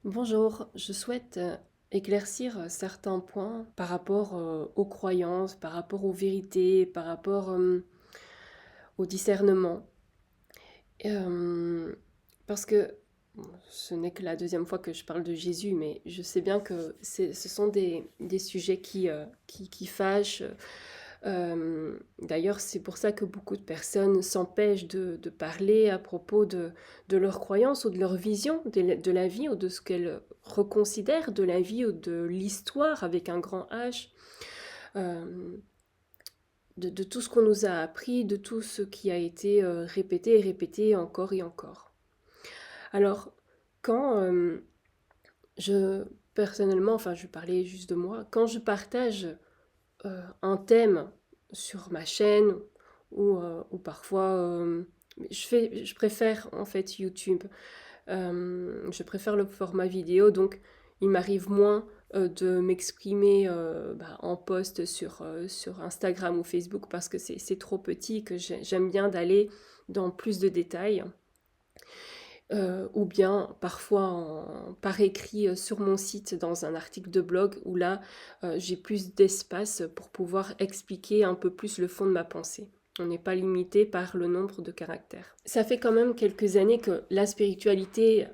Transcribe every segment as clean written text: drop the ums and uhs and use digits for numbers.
Bonjour, je souhaite éclaircir certains points par rapport aux croyances, par rapport aux vérités, par rapport au discernement. Euh, Parce que bon, ce n'est que la deuxième fois que je parle de Jésus, mais je sais bien que ce sont des sujets qui fâchent. D'ailleurs, c'est pour ça que beaucoup de personnes s'empêchent de parler à propos de leurs croyances ou de leur vision de la vie ou de ce qu'elles reconsidèrent de la vie ou de l'histoire avec un grand H, euh, de tout ce qu'on nous a appris, de tout ce qui a été répété et répété encore et encore. Alors, quand je, personnellement, enfin je parlais juste de moi, quand je partage un thème sur ma chaîne ou parfois je préfère en fait YouTube. Je préfère le format vidéo, donc il m'arrive moins de m'exprimer en post sur Instagram ou Facebook parce que c'est trop petit, que j'aime bien d'aller dans plus de détails. Ou bien parfois par écrit sur mon site dans un article de blog où là j'ai plus d'espace pour pouvoir expliquer un peu plus le fond de ma pensée. On n'est pas limité par le nombre de caractères. Ça fait quand même quelques années que la spiritualité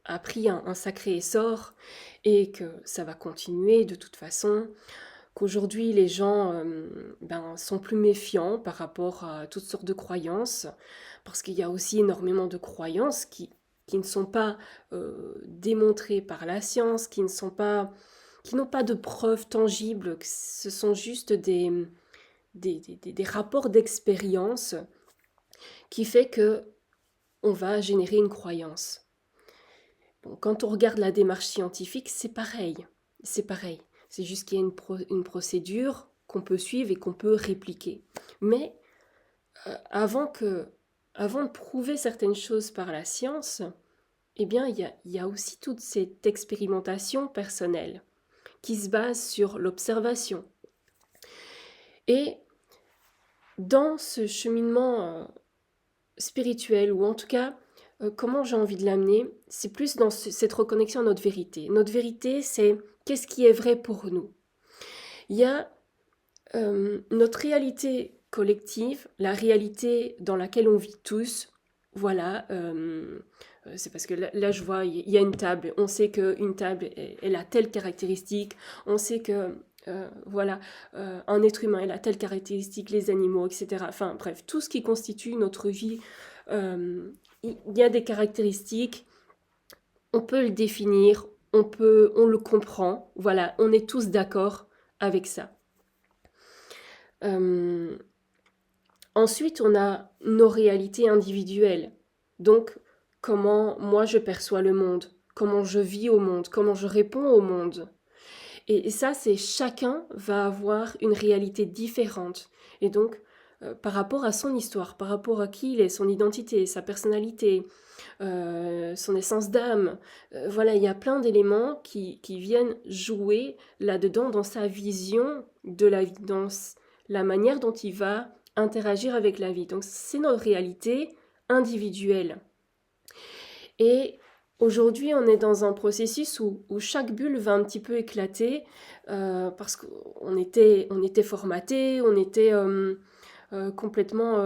a pris un sacré essor et que ça va continuer de toute façon, qu'aujourd'hui les gens sont plus méfiants par rapport à toutes sortes de croyances, parce qu'il y a aussi énormément de croyances qui ne sont pas démontrées par la science, qui n'ont pas de preuves tangibles, que ce sont juste des rapports d'expérience qui fait que on va générer une croyance. Bon, quand on regarde la démarche scientifique, c'est pareil. C'est pareil. C'est juste qu'il y a une procédure qu'on peut suivre et qu'on peut répliquer. Mais avant de prouver certaines choses par la science, eh bien, il y a aussi toute cette expérimentation personnelle qui se base sur l'observation. Et dans ce cheminement spirituel, ou en tout cas, comment j'ai envie de l'amener, c'est plus dans cette reconnexion à notre vérité. Notre vérité, c'est qu'est-ce qui est vrai pour nous. Il y a notre réalité collective, la réalité dans laquelle on vit tous. Voilà, c'est parce que là, je vois, il y a une table. On sait qu'une table, elle a telle caractéristique. On sait que, voilà, un être humain, elle a telle caractéristique, les animaux, etc. Enfin, bref, tout ce qui constitue notre vie, euh, il y a des caractéristiques. On peut le définir, on le comprend. Voilà, on est tous d'accord avec ça. Euh, Ensuite, on a nos réalités individuelles. Donc, comment moi je perçois le monde, comment je vis au monde, comment je réponds au monde. Et ça, c'est chacun va avoir une réalité différente. Et donc, par rapport à son histoire, par rapport à qui il est, son identité, sa personnalité, son essence d'âme, voilà, il y a plein d'éléments qui viennent jouer là-dedans dans sa vision de la vie, dans la manière dont il va interagir avec la vie. Donc, c'est notre réalité individuelle. Et aujourd'hui, on est dans un processus où chaque bulle va un petit peu éclater parce on était formaté, on était complètement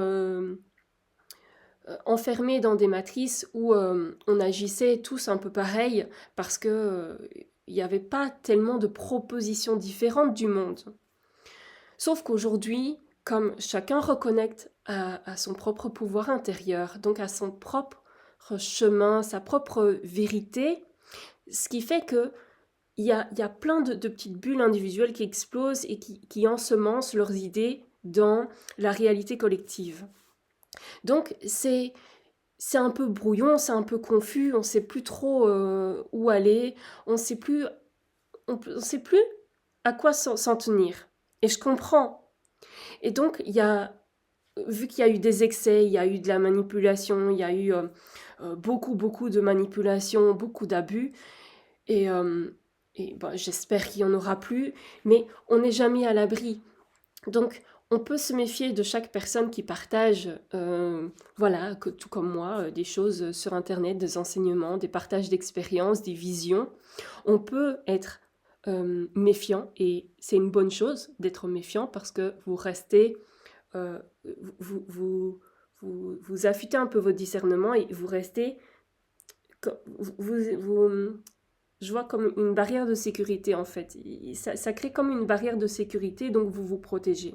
enfermé dans des matrices où on agissait tous un peu pareil parce que il n'y avait pas tellement de propositions différentes du monde. Sauf qu'aujourd'hui, comme chacun reconnecte à son propre pouvoir intérieur, donc à son propre chemin, sa propre vérité, ce qui fait que il y a plein de petites bulles individuelles qui explosent et qui ensemencent leurs idées dans la réalité collective. Donc c'est un peu brouillon, c'est un peu confus, on ne sait plus trop où aller, on ne sait plus, on sait plus à quoi s'en tenir. Et je comprends. Et donc, vu qu'il y a eu des excès, il y a eu de la manipulation, il y a eu beaucoup de manipulation, beaucoup d'abus, et, euh, et j'espère qu'il n'y en aura plus, mais on n'est jamais à l'abri. Donc, On peut se méfier de chaque personne qui partage, voilà, tout comme moi, des choses sur Internet, des enseignements, des partages d'expériences, des visions. On peut être méfiant et c'est une bonne chose d'être méfiant parce que vous restez, euh, vous, vous, vous affûtez un peu votre discernement et vous restez, je vois comme une barrière de sécurité en fait. Ça crée comme une barrière de sécurité, donc vous vous protégez.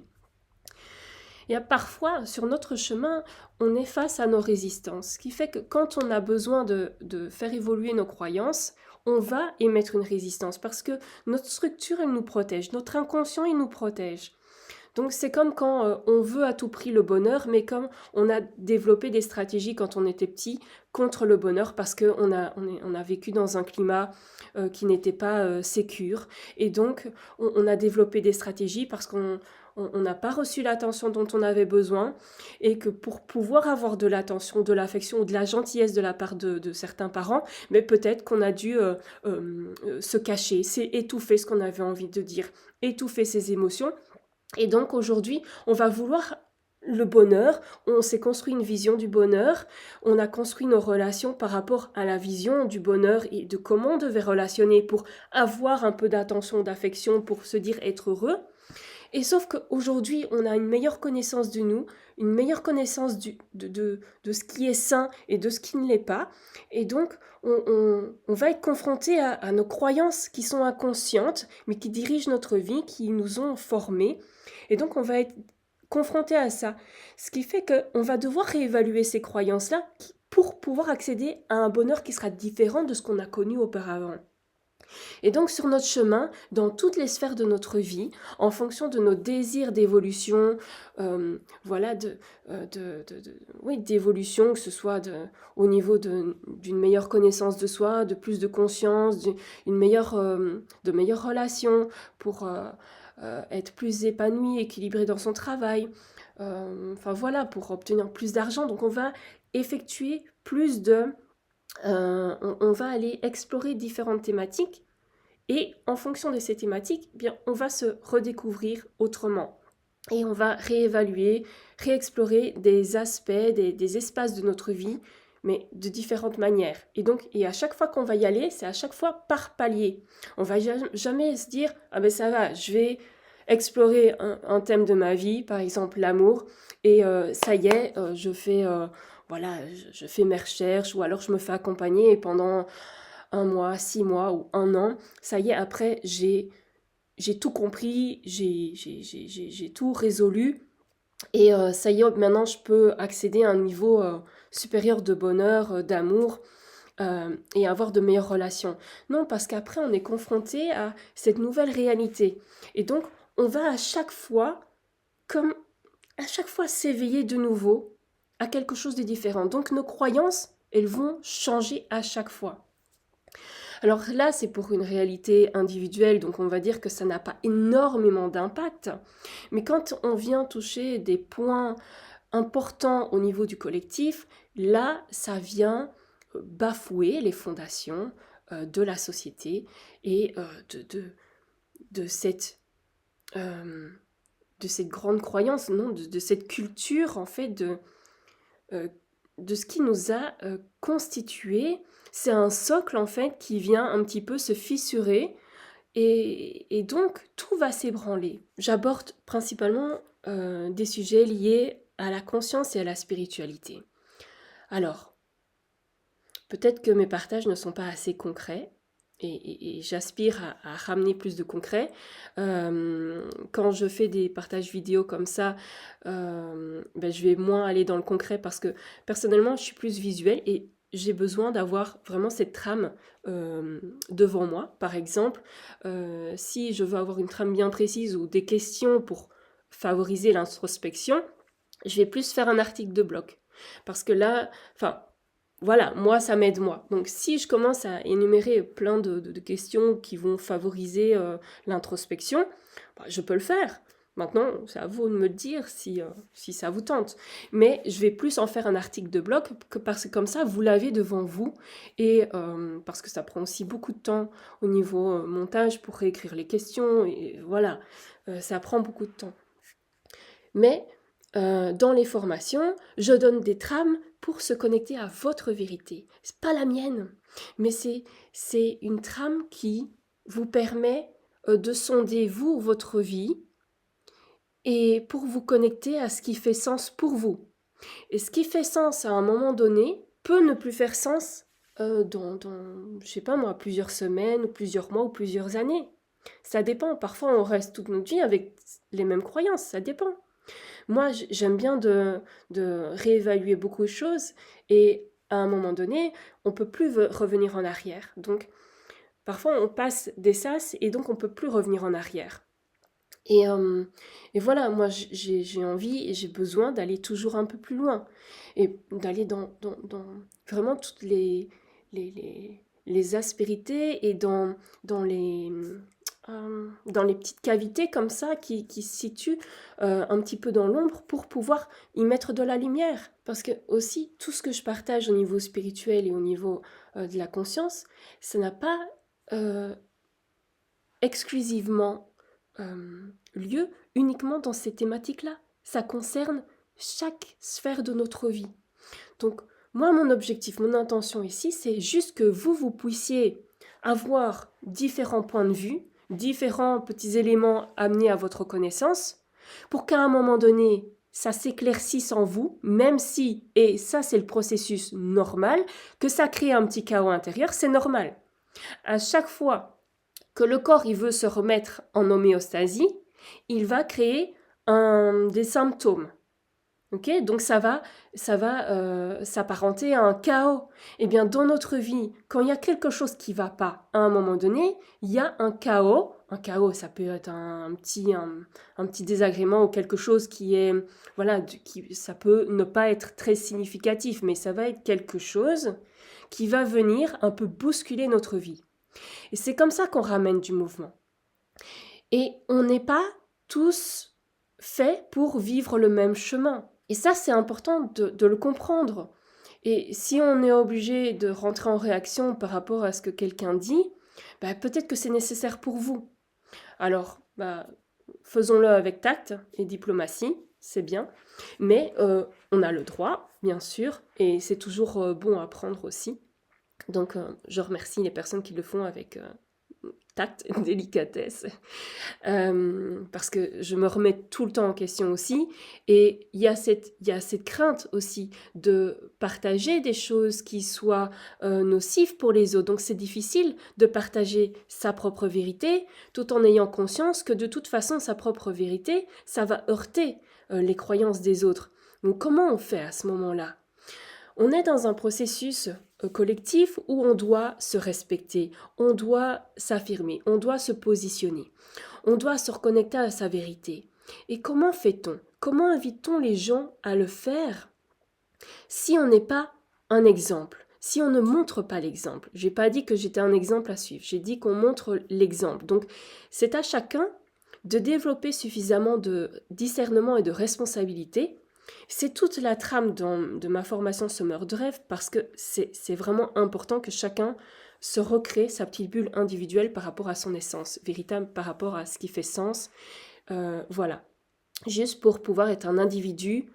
Et parfois, sur notre chemin, on est face à nos résistances, ce qui fait que quand on a besoin de faire évoluer nos croyances, on va émettre une résistance parce que notre structure, elle nous protège, notre inconscient, il nous protège. Donc c'est comme quand on veut à tout prix le bonheur, mais comme on a développé des stratégies quand on était petit contre le bonheur parce qu'on a vécu dans un climat qui n'était pas sécure. Et donc on a développé des stratégies parce qu'on n'a pas reçu l'attention dont on avait besoin et que pour pouvoir avoir de l'attention, de l'affection ou de la gentillesse de la part de certains parents, mais peut-être qu'on a dû se cacher, c'est étouffer ce qu'on avait envie de dire, étouffer ses émotions. Et donc aujourd'hui, on va vouloir le bonheur, on s'est construit une vision du bonheur, on a construit nos relations par rapport à la vision du bonheur et de comment on devait relationner pour avoir un peu d'attention, d'affection, pour se dire être heureux. Et sauf qu'aujourd'hui, on a une meilleure connaissance de nous, une meilleure connaissance de ce qui est sain et de ce qui ne l'est pas. Et donc, on va être confronté à nos croyances qui sont inconscientes, mais qui dirigent notre vie, qui nous ont formés. Et donc, on va être confronté à ça. Ce qui fait qu'on va devoir réévaluer ces croyances-là pour pouvoir accéder à un bonheur qui sera différent de ce qu'on a connu auparavant. Et donc sur notre chemin, dans toutes les sphères de notre vie, en fonction de nos désirs d'évolution, voilà, oui, d'évolution, que ce soit au niveau d'une meilleure connaissance de soi, de plus de conscience, de meilleures relations, pour être plus épanoui, équilibré dans son travail, enfin voilà, pour obtenir plus d'argent. Donc on va effectuer plus de... on va aller explorer différentes thématiques et en fonction de ces thématiques, eh bien, on va se redécouvrir autrement. Et on va réévaluer, réexplorer des aspects, des espaces de notre vie, mais de différentes manières. Et à chaque fois qu'on va y aller, c'est à chaque fois par palier. On va jamais se dire, ah ben ça va, je vais explorer un thème de ma vie, par exemple l'amour, et ça y est, voilà, je fais mes recherches, ou alors je me fais accompagner et pendant 1 mois, 6 mois ou 1 an, ça y est, après, j'ai tout compris, j'ai tout résolu. Et ça y est, maintenant, je peux accéder à un niveau supérieur de bonheur, d'amour, et avoir de meilleures relations. Non, parce qu'après, on est confronté à cette nouvelle réalité. Et donc, on va comme à chaque fois s'éveiller de nouveau à quelque chose de différent. Donc, nos croyances, elles vont changer à chaque fois. Alors là, c'est pour une réalité individuelle, donc on va dire que ça n'a pas énormément d'impact. Mais quand on vient toucher des points importants au niveau du collectif, là, ça vient bafouer les fondations de la société et de cette, euh, de cette grande croyance, non, de cette culture en fait euh, de ce qui nous a constitué. C'est un socle en fait qui vient un petit peu se fissurer et donc tout va s'ébranler. J'aborde principalement des sujets liés à la conscience et à la spiritualité. Alors, peut-être que mes partages ne sont pas assez concrets et j'aspire à ramener plus de concret. Quand je fais des partages vidéo comme ça, je vais moins aller dans le concret parce que personnellement, je suis plus visuelle et j'ai besoin d'avoir vraiment cette trame devant moi. Par exemple, si je veux avoir une trame bien précise ou des questions pour favoriser l'introspection, je vais plus faire un article de blog. Parce que là, enfin, voilà, moi, ça m'aide moi. Donc, si je commence à énumérer plein de questions qui vont favoriser l'introspection, je peux le faire. Maintenant, c'est à vous de me le dire si ça vous tente. Mais je vais plus en faire un article de blog parce que comme ça, vous l'avez devant vous. Et parce que ça prend aussi beaucoup de temps au niveau montage pour réécrire les questions. Et voilà, ça prend beaucoup de temps. Mais dans les formations, je donne des trames pour se connecter à votre vérité. C'est pas la mienne, mais c'est une trame qui vous permet de sonder vous, votre vie, et pour vous connecter à ce qui fait sens pour vous. Et ce qui fait sens à un moment donné peut ne plus faire sens je sais pas moi, plusieurs semaines, ou plusieurs mois, ou plusieurs années. Ça dépend. Parfois, on reste toute notre vie avec les mêmes croyances. Ça dépend. Moi, j'aime bien de réévaluer beaucoup de choses et à un moment donné, on peut plus revenir en arrière. Donc, parfois, on passe des sas et donc on peut plus revenir en arrière. Et, euh, et voilà, moi j'ai envie et j'ai besoin d'aller toujours un peu plus loin et d'aller dans vraiment toutes les aspérités et dans les petites cavités comme ça qui se situent un petit peu dans l'ombre pour pouvoir y mettre de la lumière. Parce que aussi, tout ce que je partage au niveau spirituel et au niveau de la conscience, ça n'a pas euh, exclusivement lieu uniquement dans ces thématiques-là. Ça concerne chaque sphère de notre vie. Donc, moi, mon objectif, mon intention ici, c'est juste que vous puissiez avoir différents points de vue, différents petits éléments amenés à votre connaissance, pour qu'à un moment donné, ça s'éclaircisse en vous, même si, et ça c'est le processus normal, que ça crée un petit chaos intérieur, c'est normal. À chaque fois que le corps il veut se remettre en homéostasie, il va créer des symptômes. Okay, donc ça va s'apparenter à un chaos. Eh bien, dans notre vie, quand il y a quelque chose qui ne va pas, à un moment donné, il y a un chaos. Un chaos, ça peut être un petit désagrément ou quelque chose qui est, voilà, ça peut ne pas être très significatif, mais ça va être quelque chose qui va venir un peu bousculer notre vie. Et c'est comme ça qu'on ramène du mouvement. Et on n'est pas tous faits pour vivre le même chemin. Et ça, c'est important de le comprendre. Et si on est obligé de rentrer en réaction par rapport à ce que quelqu'un dit, bah, peut-être que c'est nécessaire pour vous. Alors, bah, faisons-le avec tact et diplomatie, c'est bien. Mais on a le droit, bien sûr, et c'est toujours bon à prendre aussi. Donc, je remercie les personnes qui le font avec tact, délicatesse, parce que je me remets tout le temps en question aussi, et il y a cette crainte aussi de partager des choses qui soient nocives pour les autres. Donc c'est difficile de partager sa propre vérité, tout en ayant conscience que de toute façon, sa propre vérité, ça va heurter les croyances des autres. Donc comment on fait à ce moment-là ? On est dans un processus collectif où on doit se respecter, on doit s'affirmer, on doit se positionner, on doit se reconnecter à sa vérité. Et comment fait-on ? Comment invite-t-on les gens à le faire si on n'est pas un exemple, si on ne montre pas l'exemple? Je n'ai pas dit que j'étais un exemple à suivre, j'ai dit qu'on montre l'exemple. Donc c'est à chacun de développer suffisamment de discernement et de responsabilité. C'est toute la trame de ma formation Semeur de rêve parce que c'est vraiment important que chacun se recrée sa petite bulle individuelle par rapport à son essence, véritable par rapport à ce qui fait sens. Voilà. Juste pour pouvoir être un individu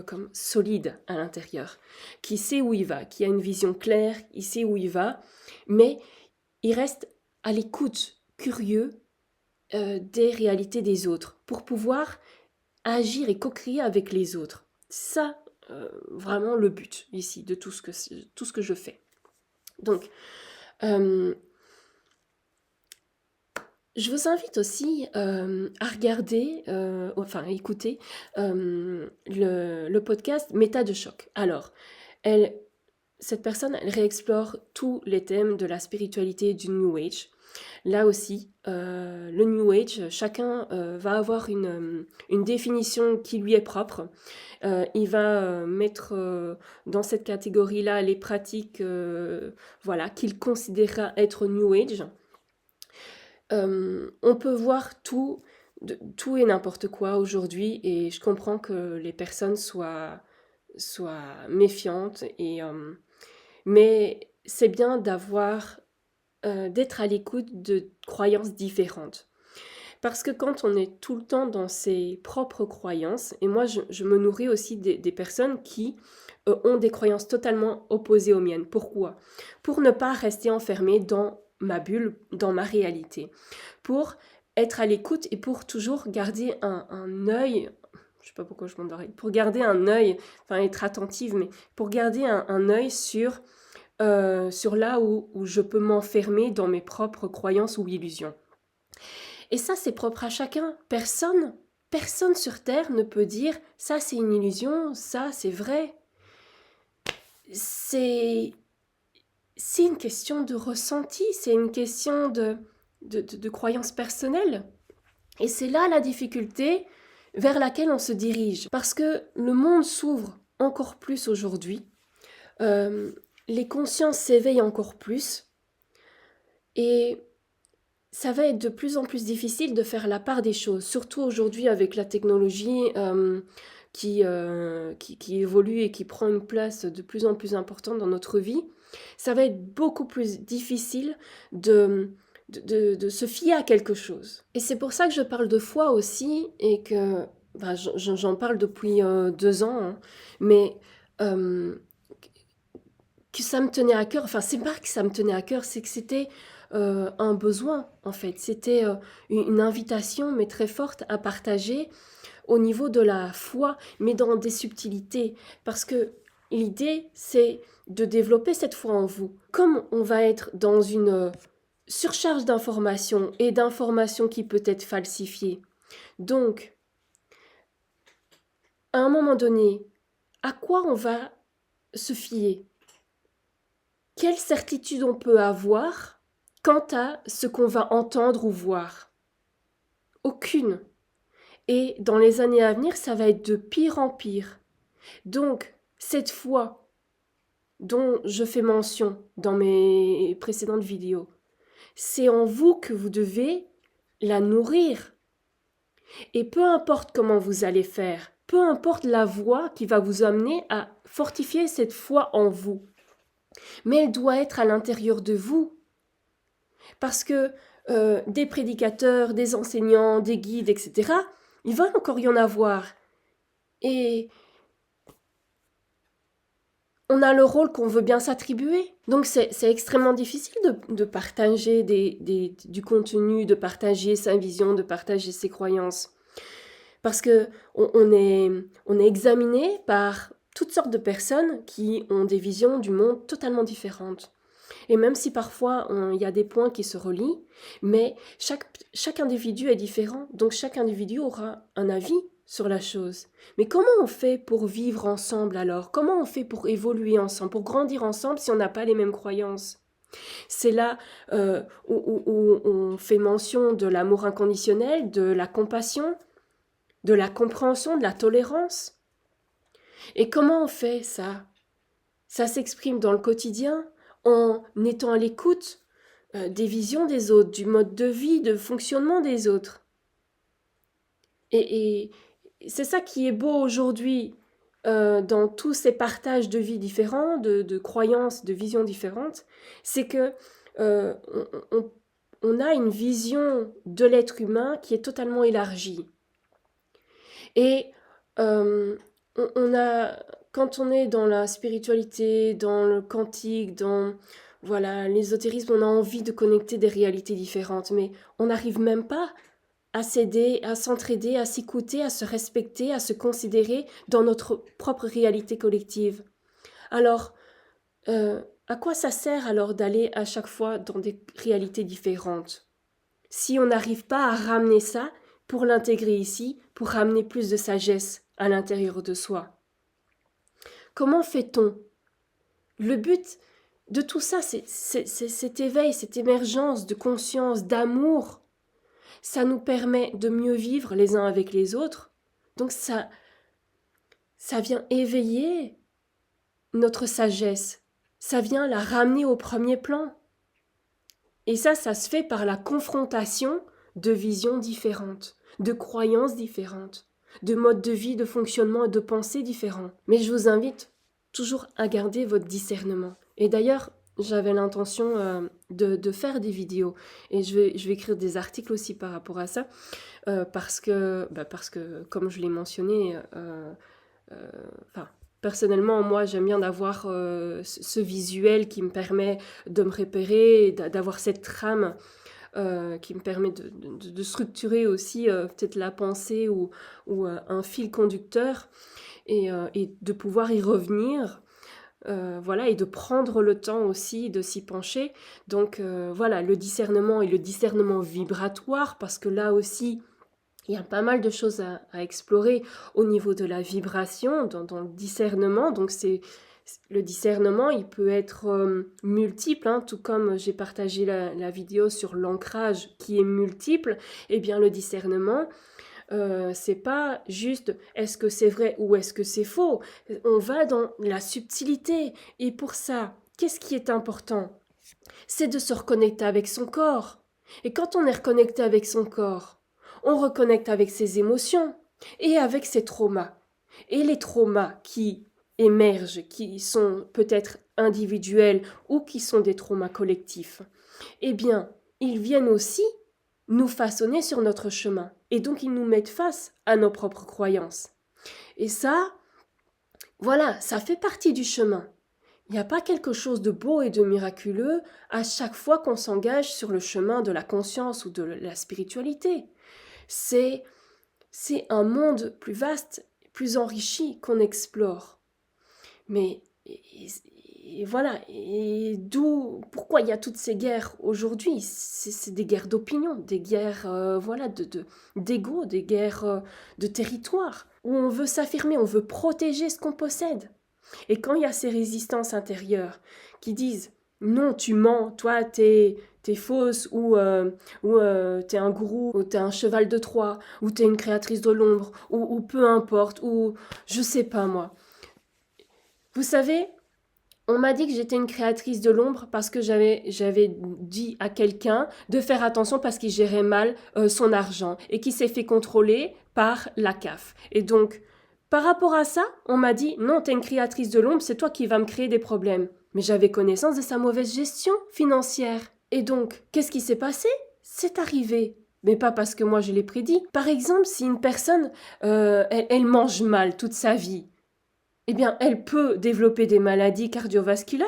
comme solide à l'intérieur, qui sait où il va, qui a une vision claire, il sait où il va, mais il reste à l'écoute, curieux des réalités des autres, pour pouvoir agir et co-créer avec les autres. Ça, vraiment le but ici de tout ce que je fais. Donc, je vous invite aussi à regarder, enfin à écouter le podcast Méta de choc. Alors, cette personne, elle réexplore tous les thèmes de la spiritualité du New Age. Là aussi, le New Age, chacun va avoir une définition qui lui est propre. Il va mettre dans cette catégorie-là les pratiques voilà, qu'il considérera être New Age. On peut voir tout et n'importe quoi aujourd'hui et je comprends que les personnes soient méfiantes, mais c'est bien d'être à l'écoute de croyances différentes. Parce que quand on est tout le temps dans ses propres croyances, et moi je me nourris aussi des personnes qui ont des croyances totalement opposées aux miennes. Pourquoi? Pour ne pas rester enfermé dans ma bulle, dans ma réalité. Pour être à l'écoute et pour toujours garder un œil, je sais pas pourquoi je m'endors, pour garder un œil, enfin être attentive, mais pour garder un œil sur là où je peux m'enfermer dans mes propres croyances ou illusions. Et ça, c'est propre à chacun. Personne sur Terre ne peut dire ça c'est une illusion, ça c'est vrai. C'est une question de ressenti, c'est une question de croyance personnelle. Et c'est là la difficulté vers laquelle on se dirige. Parce que le monde s'ouvre encore plus aujourd'hui, les consciences s'éveillent encore plus, et ça va être de plus en plus difficile de faire la part des choses, surtout aujourd'hui avec la technologie qui évolue et qui prend une place de plus en plus importante dans notre vie. Ça va être beaucoup plus difficile de se fier à quelque chose. Et c'est pour ça que je parle de foi aussi, et que j'en parle depuis 2 ans, hein, mais que ça me tenait à cœur. Enfin, c'est pas que ça me tenait à cœur, c'est que c'était un besoin, en fait. C'était une invitation, mais très forte, à partager au niveau de la foi, mais dans des subtilités. Parce que l'idée, c'est de développer cette foi en vous. Comme on va être dans une surcharge d'informations et d'informations qui peut être falsifiées. Donc, à un moment donné, à quoi on va se fier? Quelle certitude on peut avoir quant à ce qu'on va entendre ou voir? Aucune. Et dans les années à venir, ça va être de pire en pire. Donc, cette foi dont je fais mention dans mes précédentes vidéos, c'est en vous que vous devez la nourrir. Et peu importe comment vous allez faire, peu importe la voie qui va vous amener à fortifier cette foi en vous, mais elle doit être à l'intérieur de vous. Parce que des prédicateurs, des enseignants, des guides, etc., il va encore y en avoir. Et on a le rôle qu'on veut bien s'attribuer. Donc c'est extrêmement difficile de partager du contenu, de partager sa vision, de partager ses croyances. Parce que on est examiné par toutes sortes de personnes qui ont des visions du monde totalement différentes. Et même si parfois il y a des points qui se relient, mais chaque individu est différent, donc chaque individu aura un avis sur la chose. Mais comment on fait pour vivre ensemble alors? Comment on fait pour évoluer ensemble, pour grandir ensemble si on n'a pas les mêmes croyances? C'est là où on fait mention de l'amour inconditionnel, de la compassion, de la compréhension, de la tolérance. Et comment on fait ça? Ça s'exprime dans le quotidien, en étant à l'écoute des visions des autres, du mode de vie, de fonctionnement des autres. Et c'est ça qui est beau aujourd'hui dans tous ces partages de vie différents, de croyances, de visions différentes, c'est que on a une vision de l'être humain qui est totalement élargie. Et quand on est dans la spiritualité, dans le quantique, dans l'ésotérisme, on a envie de connecter des réalités différentes, mais on n'arrive même pas à s'aider, à s'entraider, à s'écouter, à se respecter, à se considérer dans notre propre réalité collective. Alors, à quoi ça sert alors d'aller à chaque fois dans des réalités différentes si on n'arrive pas à ramener ça pour l'intégrer ici, pour ramener plus de sagesse à l'intérieur de soi? Comment fait-on? Le but de tout ça, c'est cet éveil, cette émergence de conscience, d'amour. Ça nous permet de mieux vivre les uns avec les autres. Donc ça vient éveiller notre sagesse. Ça vient la ramener au premier plan. Et ça se fait par la confrontation de visions différentes, de croyances différentes, de modes de vie, de fonctionnement et de pensée différents. Mais je vous invite toujours à garder votre discernement. Et d'ailleurs, j'avais l'intention de faire des vidéos et je vais écrire des articles aussi par rapport à ça parce que comme je l'ai mentionné, euh, enfin, personnellement, moi j'aime bien d'avoir ce visuel qui me permet de me repérer, d'avoir cette trame qui me permet de structurer aussi peut-être la pensée ou un fil conducteur et de pouvoir y revenir. Voilà, et de prendre le temps aussi de s'y pencher. Donc voilà, le discernement et le discernement vibratoire, parce que là aussi, il y a pas mal de choses à explorer au niveau de la vibration, dans le discernement. Donc le discernement, il peut être multiple, hein, tout comme j'ai partagé la vidéo sur l'ancrage qui est multiple. Eh bien, le discernement, c'est pas juste est-ce que c'est vrai ou est-ce que c'est faux. On va dans la subtilité. Et pour ça, qu'est-ce qui est important? C'est de se reconnecter avec son corps. Et quand on est reconnecté avec son corps, on reconnecte avec ses émotions et avec ses traumas. Et les traumas qui émergent, qui sont peut-être individuels ou qui sont des traumas collectifs, eh bien, ils viennent aussi nous façonner sur notre chemin. Et donc, ils nous mettent face à nos propres croyances. Et ça, voilà, ça fait partie du chemin. Il n'y a pas quelque chose de beau et de miraculeux à chaque fois qu'on s'engage sur le chemin de la conscience ou de la spiritualité. C'est, c'est un monde plus vaste, plus enrichi qu'on explore. Mais et voilà, et d'où, pourquoi il y a toutes ces guerres aujourd'hui? C'est des guerres d'opinion, des guerres voilà, d'ego, des guerres de territoire, où on veut s'affirmer, on veut protéger ce qu'on possède. Et quand il y a ces résistances intérieures qui disent non, tu mens, toi t'es fausse ou t'es un gourou ou t'es un cheval de Troie ou t'es une créatrice de l'ombre ou peu importe ou je sais pas moi. Vous savez, on m'a dit que j'étais une créatrice de l'ombre parce que j'avais dit à quelqu'un de faire attention parce qu'il gérait mal son argent et qu'il s'est fait contrôler par la CAF. Et donc, par rapport à ça, on m'a dit non, t'es une créatrice de l'ombre, c'est toi qui vas me créer des problèmes. Mais j'avais connaissance de sa mauvaise gestion financière. Et donc, qu'est-ce qui s'est passé? C'est arrivé. Mais pas parce que moi je l'ai prédit. Par exemple, si une personne, elle mange mal toute sa vie, eh bien, elle peut développer des maladies cardiovasculaires.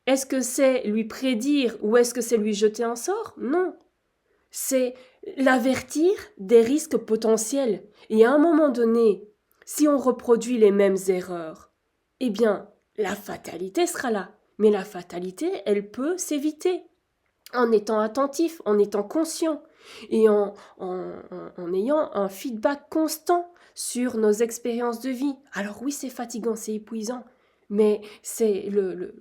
Est-ce que c'est lui prédire ou est-ce que c'est lui jeter un sort? Non. C'est l'avertir des risques potentiels. Et à un moment donné, si on reproduit les mêmes erreurs, eh bien, la fatalité sera là. Mais la fatalité, elle peut s'éviter en étant attentif, en étant conscient et en ayant un feedback constant sur nos expériences de vie. Alors oui, c'est fatigant, c'est épuisant, mais c'est le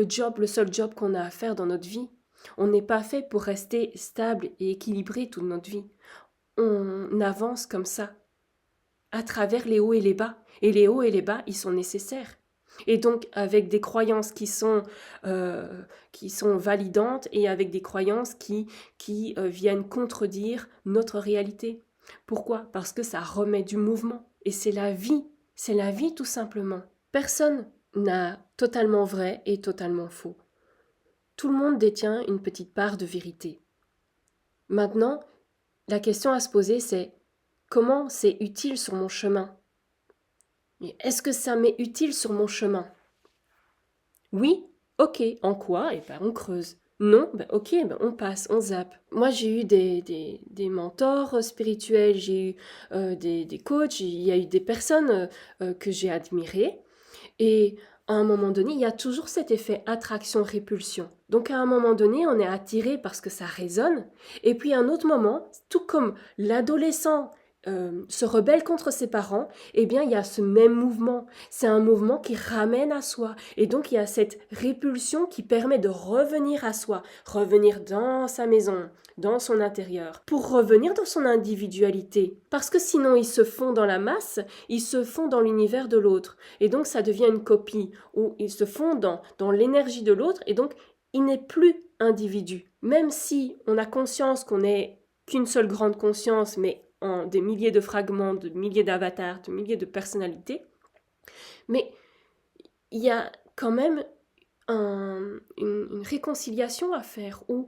job, le seul job qu'on a à faire dans notre vie. On n'est pas fait pour rester stable et équilibré toute notre vie. On avance comme ça, à travers les hauts et les bas. Et les hauts et les bas, ils sont nécessaires. Et donc avec des croyances qui sont validantes et avec des croyances qui viennent contredire notre réalité. Pourquoi? Parce que ça remet du mouvement. Et c'est la vie tout simplement. Personne n'a totalement vrai et totalement faux. Tout le monde détient une petite part de vérité. Maintenant, la question à se poser c'est comment c'est utile sur mon chemin? Est-ce que ça m'est utile sur mon chemin? Oui, ok, en quoi? Eh ben on creuse. Non, ben ok, ben on passe, on zappe. Moi j'ai eu des mentors spirituels, j'ai eu des coachs, il y a eu des personnes que j'ai admirées. Et à un moment donné, il y a toujours cet effet attraction-répulsion. Donc à un moment donné, on est attiré parce que ça résonne. Et puis à un autre moment, tout comme l'adolescent se rebelle contre ses parents, eh bien il y a ce même mouvement. C'est un mouvement qui ramène à soi. Et donc il y a cette répulsion qui permet de revenir à soi, revenir dans sa maison, dans son intérieur, pour revenir dans son individualité. Parce que sinon ils se font dans la masse, ils se font dans l'univers de l'autre. Et donc ça devient une copie, où ils se font dans l'énergie de l'autre, et donc il n'est plus individu. Même si on a conscience qu'on n'est qu'une seule grande conscience, mais en des milliers de fragments, de milliers d'avatars, de milliers de personnalités, mais il y a quand même une réconciliation à faire, où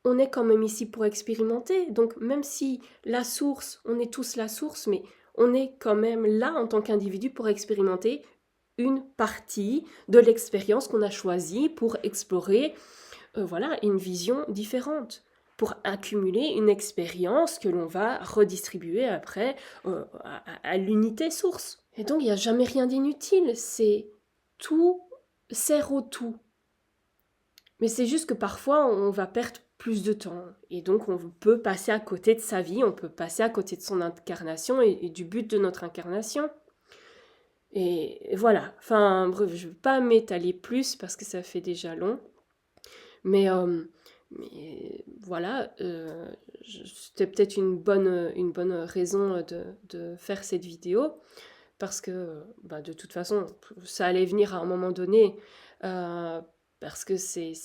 on est quand même ici pour expérimenter. Donc même si la source, on est tous la source, mais on est quand même là en tant qu'individu pour expérimenter une partie de l'expérience qu'on a choisie pour explorer voilà, une vision différente, pour accumuler une expérience que l'on va redistribuer après à l'unité source. Et donc il n'y a jamais rien d'inutile, c'est tout sert au tout. Mais c'est juste que parfois on va perdre plus de temps et donc on peut passer à côté de sa vie, on peut passer à côté de son incarnation et du but de notre incarnation. Et voilà, enfin bref, je ne veux pas m'étaler plus parce que ça fait déjà long. Mais, voilà, c'était peut-être une bonne raison de faire cette vidéo, parce que bah, de toute façon, ça allait venir à un moment donné, parce que c'est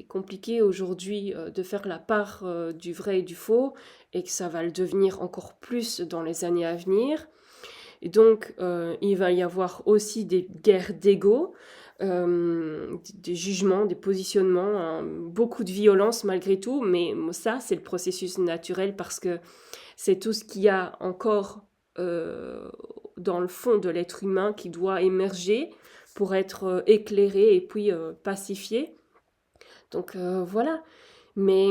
compliqué aujourd'hui de faire la part du vrai et du faux, et que ça va le devenir encore plus dans les années à venir. Et donc, il va y avoir aussi des guerres d'ego, des jugements, des positionnements, hein, beaucoup de violence malgré tout, mais ça, c'est le processus naturel parce que c'est tout ce qu'il y a encore dans le fond de l'être humain qui doit émerger pour être éclairé et puis pacifié. Donc voilà, mais,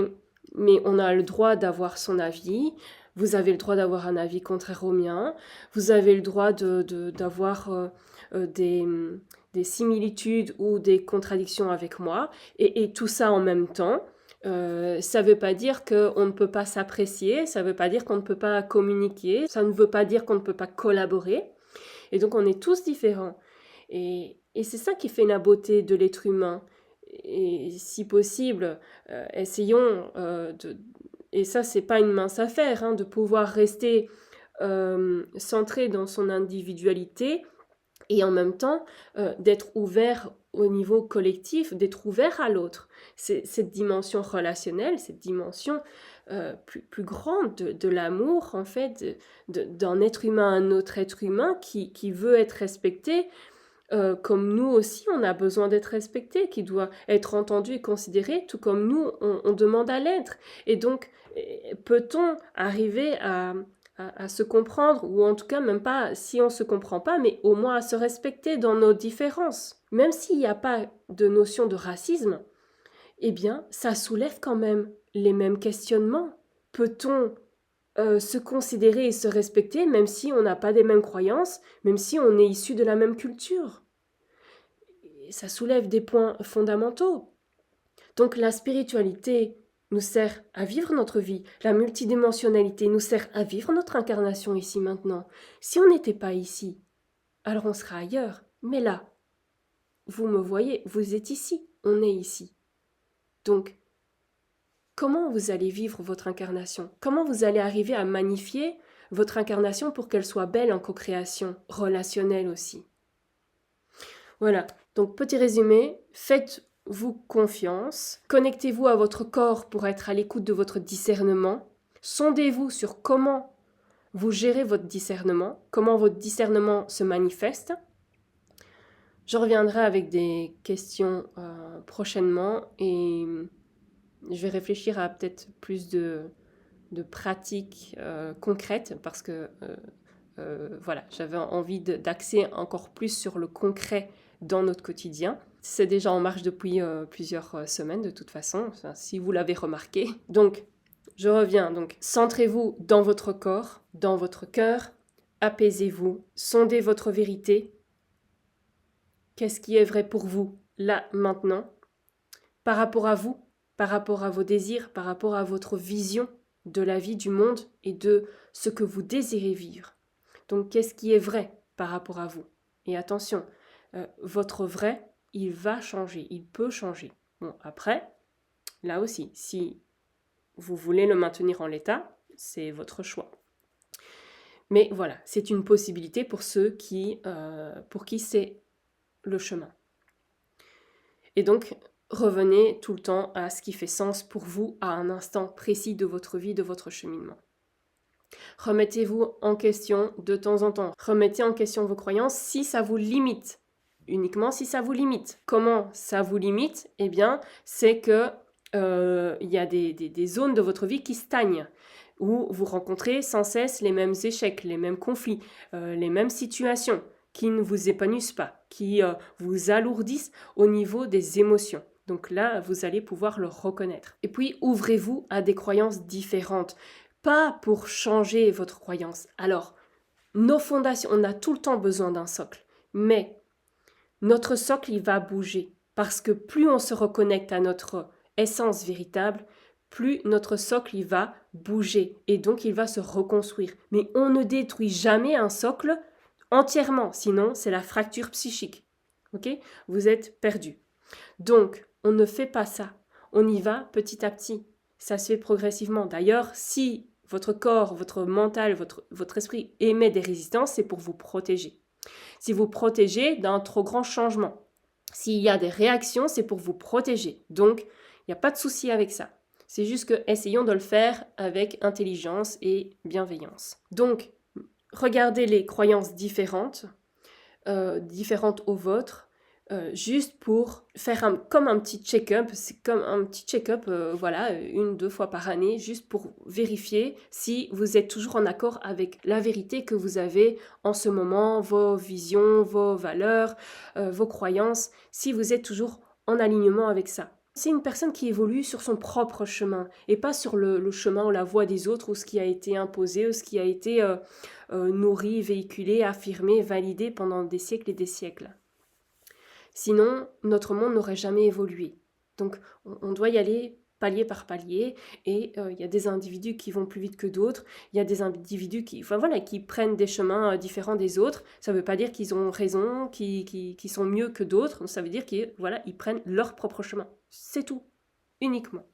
mais on a le droit d'avoir son avis. Vous avez le droit d'avoir un avis contraire au mien. Vous avez le droit d'avoir des similitudes ou des contradictions avec moi. Et tout ça en même temps. Ça ne veut pas dire qu'on ne peut pas s'apprécier, ça ne veut pas dire qu'on ne peut pas communiquer, ça ne veut pas dire qu'on ne peut pas collaborer. Et donc on est tous différents. Et c'est ça qui fait la beauté de l'être humain. Et si possible, essayons et ça c'est pas une mince affaire, hein, de pouvoir rester centré dans son individualité et en même temps d'être ouvert au niveau collectif, d'être ouvert à l'autre. C'est cette dimension relationnelle, cette dimension plus grande de l'amour, en fait, d'un être humain à un autre être humain qui veut être respecté, comme nous aussi, on a besoin d'être respecté, qui doit être entendu et considéré, tout comme nous, on demande à l'être. Et donc, peut-on arriver à se comprendre, ou en tout cas, même pas si on ne se comprend pas, mais au moins à se respecter dans nos différences. Même s'il n'y a pas de notion de racisme, eh bien, ça soulève quand même les mêmes questionnements. Peut-on se considérer et se respecter même si on n'a pas les mêmes croyances, même si on est issu de la même culture? Et ça soulève des points fondamentaux. Donc la spiritualité nous sert à vivre notre vie, la multidimensionnalité nous sert à vivre notre incarnation ici maintenant. Si on n'était pas ici, alors on sera ailleurs. Mais là, vous me voyez, vous êtes ici, on est ici. Donc, comment vous allez vivre votre incarnation? Comment vous allez arriver à magnifier votre incarnation pour qu'elle soit belle en co-création, relationnelle aussi? Voilà, donc petit résumé, faites-vous confiance, connectez-vous à votre corps pour être à l'écoute de votre discernement, sondez-vous sur comment vous gérez votre discernement, comment votre discernement se manifeste. Je reviendrai avec des questions prochainement et je vais réfléchir à peut-être plus de pratiques concrètes parce que voilà, j'avais envie d'axer encore plus sur le concret dans notre quotidien. C'est déjà en marche depuis plusieurs semaines de toute façon, enfin, si vous l'avez remarqué. Donc, je reviens. Donc, centrez-vous dans votre corps, dans votre cœur, apaisez-vous, sondez votre vérité. Qu'est-ce qui est vrai pour vous, là, maintenant, par rapport à vous, par rapport à vos désirs, par rapport à votre vision de la vie, du monde et de ce que vous désirez vivre. Donc, qu'est-ce qui est vrai par rapport à vous? Et attention, votre vrai, il va changer, il peut changer. Bon, après, là aussi, si vous voulez le maintenir en l'état, c'est votre choix. Mais voilà, c'est une possibilité pour ceux pour qui c'est le chemin. Et donc, revenez tout le temps à ce qui fait sens pour vous à un instant précis de votre vie, de votre cheminement. Remettez-vous en question de temps en temps. Remettez en question vos croyances si ça vous limite. uniquement si ça vous limite. Comment ça vous limite? Eh bien, c'est que il y a des zones de votre vie qui stagnent, où vous rencontrez sans cesse les mêmes échecs, les mêmes conflits, les mêmes situations qui ne vous épanouissent pas, qui vous alourdissent au niveau des émotions. Donc là, vous allez pouvoir le reconnaître. Et puis, ouvrez-vous à des croyances différentes. Pas pour changer votre croyance. Alors, nos fondations, on a tout le temps besoin d'un socle. Mais notre socle, il va bouger. Parce que plus on se reconnecte à notre essence véritable, plus notre socle, il va bouger. Et donc, il va se reconstruire. Mais on ne détruit jamais un socle entièrement. Sinon, c'est la fracture psychique. Ok? Vous êtes perdu. Donc, on ne fait pas ça. On y va petit à petit. Ça se fait progressivement. D'ailleurs, si votre corps, votre mental, votre esprit émet des résistances, c'est pour vous protéger. Si vous protégez d'un trop grand changement, s'il y a des réactions, c'est pour vous protéger. Donc, il n'y a pas de souci avec ça. C'est juste que essayons de le faire avec intelligence et bienveillance. Donc, regardez les croyances différentes aux vôtres, juste pour faire comme un petit check-up, c'est comme un petit check-up, voilà, 1-2 fois par année, juste pour vérifier si vous êtes toujours en accord avec la vérité que vous avez en ce moment, vos visions, vos valeurs, vos croyances, si vous êtes toujours en alignement avec ça. C'est une personne qui évolue sur son propre chemin et pas sur le chemin ou la voie des autres ou ce qui a été imposé ou ce qui a été nourri, véhiculé, affirmé, validé pendant des siècles et des siècles. Sinon, notre monde n'aurait jamais évolué. Donc, on doit y aller palier par palier, et il y a des individus qui vont plus vite que d'autres, il y a des individus qui prennent des chemins différents des autres. Ça ne veut pas dire qu'ils ont raison, qu'ils sont mieux que d'autres, ça veut dire qu'ils prennent leur propre chemin. C'est tout, uniquement.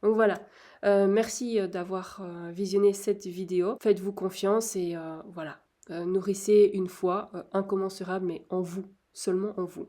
Donc voilà, merci d'avoir visionné cette vidéo. Faites-vous confiance et nourrissez une foi incommensurable, mais en vous, seulement en vous.